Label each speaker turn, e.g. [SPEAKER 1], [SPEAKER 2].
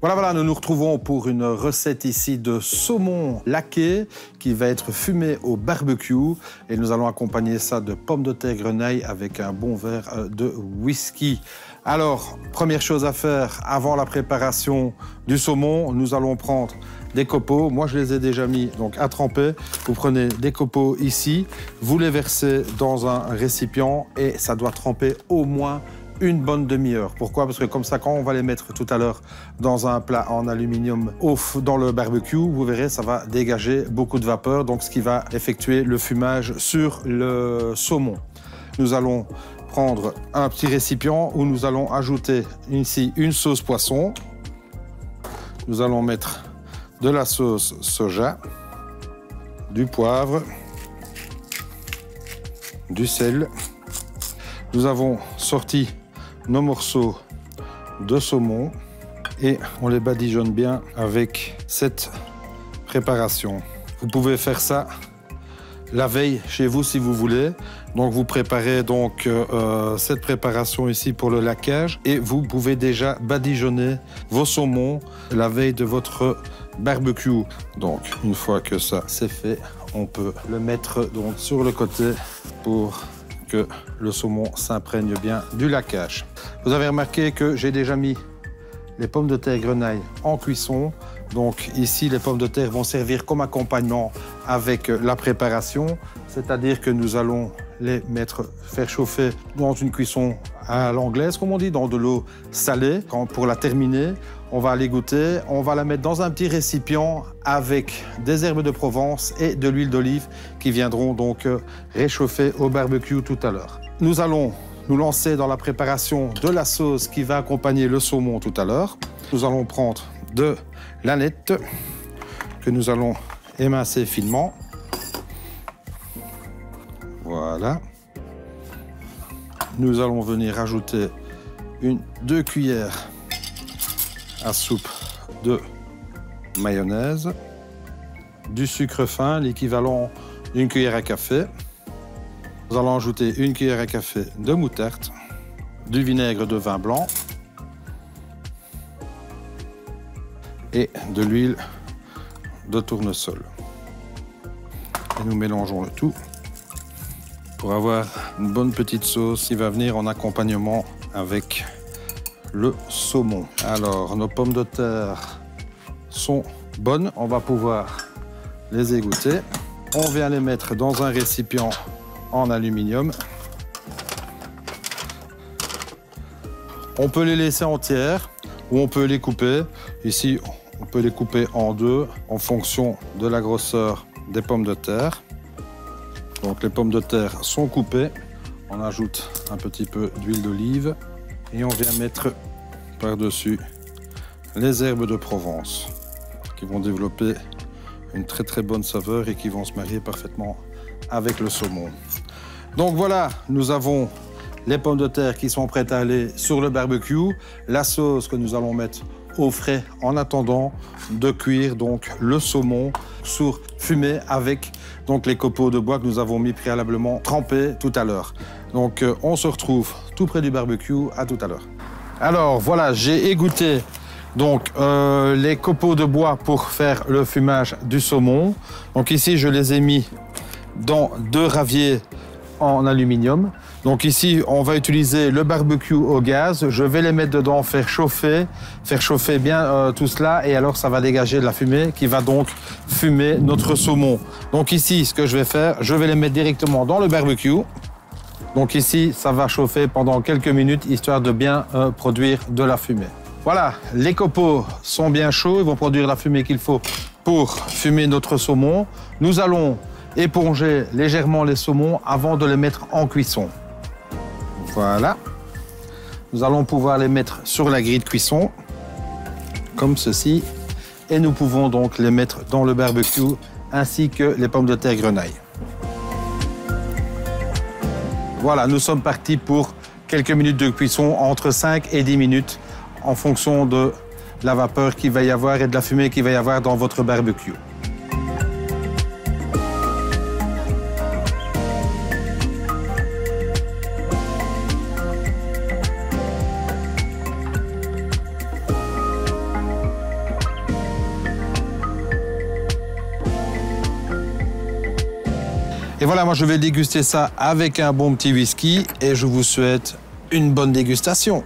[SPEAKER 1] Voilà, nous nous retrouvons pour une recette ici de saumon laqué qui va être fumé au barbecue. Et nous allons accompagner ça de pommes de terre grenaille avec un bon verre de whisky. Alors, première chose à faire avant la préparation du saumon, nous allons prendre des copeaux. Moi, je les ai déjà mis donc à tremper. Vous prenez des copeaux ici, vous les versez dans un récipient et ça doit tremper au moins une bonne demi-heure. Pourquoi? Parce que comme ça, quand on va les mettre tout à l'heure dans un plat en aluminium dans le barbecue, vous verrez, ça va dégager beaucoup de vapeur, donc ce qui va effectuer le fumage sur le saumon. Nous allons prendre un petit récipient où nous allons ajouter ici une sauce poisson. Nous allons mettre de la sauce soja, du poivre, du sel. Nous avons sorti nos morceaux de saumon et on les badigeonne bien avec cette préparation. Vous pouvez faire ça la veille chez vous si vous voulez. Donc vous préparez donc cette préparation ici pour le laquage et vous pouvez déjà badigeonner vos saumons la veille de votre barbecue. Donc une fois que ça c'est fait, on peut le mettre donc sur le côté pour que le saumon s'imprègne bien du laquage. Vous avez remarqué que j'ai déjà mis les pommes de terre grenaille en cuisson. Donc ici, les pommes de terre vont servir comme accompagnement avec la préparation, c'est-à-dire que nous allons les faire chauffer dans une cuisson à l'anglaise, comme on dit, dans de l'eau salée. Pour la terminer, on va l'égoutter, on va la mettre dans un petit récipient avec des herbes de Provence et de l'huile d'olive qui viendront donc réchauffer au barbecue tout à l'heure. Nous allons nous lancer dans la préparation de la sauce qui va accompagner le saumon tout à l'heure. Nous allons prendre de l'aneth que nous allons émincer finement. Voilà. Nous allons venir ajouter 2 cuillères à soupe de mayonnaise, du sucre fin, l'équivalent d'une cuillère à café. Nous allons ajouter 1 cuillère à café de moutarde, du vinaigre de vin blanc et de l'huile de tournesol. Et nous mélangeons le tout pour avoir une bonne petite sauce qui va venir en accompagnement avec le saumon. Alors, nos pommes de terre sont bonnes. On va pouvoir les égoutter. On vient les mettre dans un récipient en aluminium. On peut les laisser entières ou on peut les couper. Ici, on peut les couper en 2 en fonction de la grosseur des pommes de terre. Donc les pommes de terre sont coupées. On ajoute un petit peu d'huile d'olive et on vient mettre par-dessus les herbes de Provence qui vont développer une très bonne saveur et qui vont se marier parfaitement avec le saumon. Donc voilà, nous avons les pommes de terre qui sont prêtes à aller sur le barbecue, la sauce que nous allons mettre au frais en attendant de cuire donc le saumon fumé avec donc les copeaux de bois que nous avons mis préalablement trempés tout à l'heure. Donc on se retrouve tout près du barbecue, à tout à l'heure. Alors voilà, j'ai égoutté donc les copeaux de bois pour faire le fumage du saumon. Donc ici je les ai mis dans 2 raviers en aluminium. Donc ici, on va utiliser le barbecue au gaz. Je vais les mettre dedans, faire chauffer bien tout cela. Et alors, ça va dégager de la fumée qui va donc fumer notre saumon. Donc ici, ce que je vais faire, je vais les mettre directement dans le barbecue. Donc ici, ça va chauffer pendant quelques minutes, histoire de bien produire de la fumée. Voilà, les copeaux sont bien chauds. Ils vont produire la fumée qu'il faut pour fumer notre saumon. Nous allons éponger légèrement les saumons avant de les mettre en cuisson. Voilà. Nous allons pouvoir les mettre sur la grille de cuisson, comme ceci. Et nous pouvons donc les mettre dans le barbecue, ainsi que les pommes de terre grenaille. Voilà, nous sommes partis pour quelques minutes de cuisson, entre 5 et 10 minutes, en fonction de la vapeur qu'il va y avoir et de la fumée qu'il va y avoir dans votre barbecue. Et voilà, moi je vais déguster ça avec un bon petit whisky et je vous souhaite une bonne dégustation.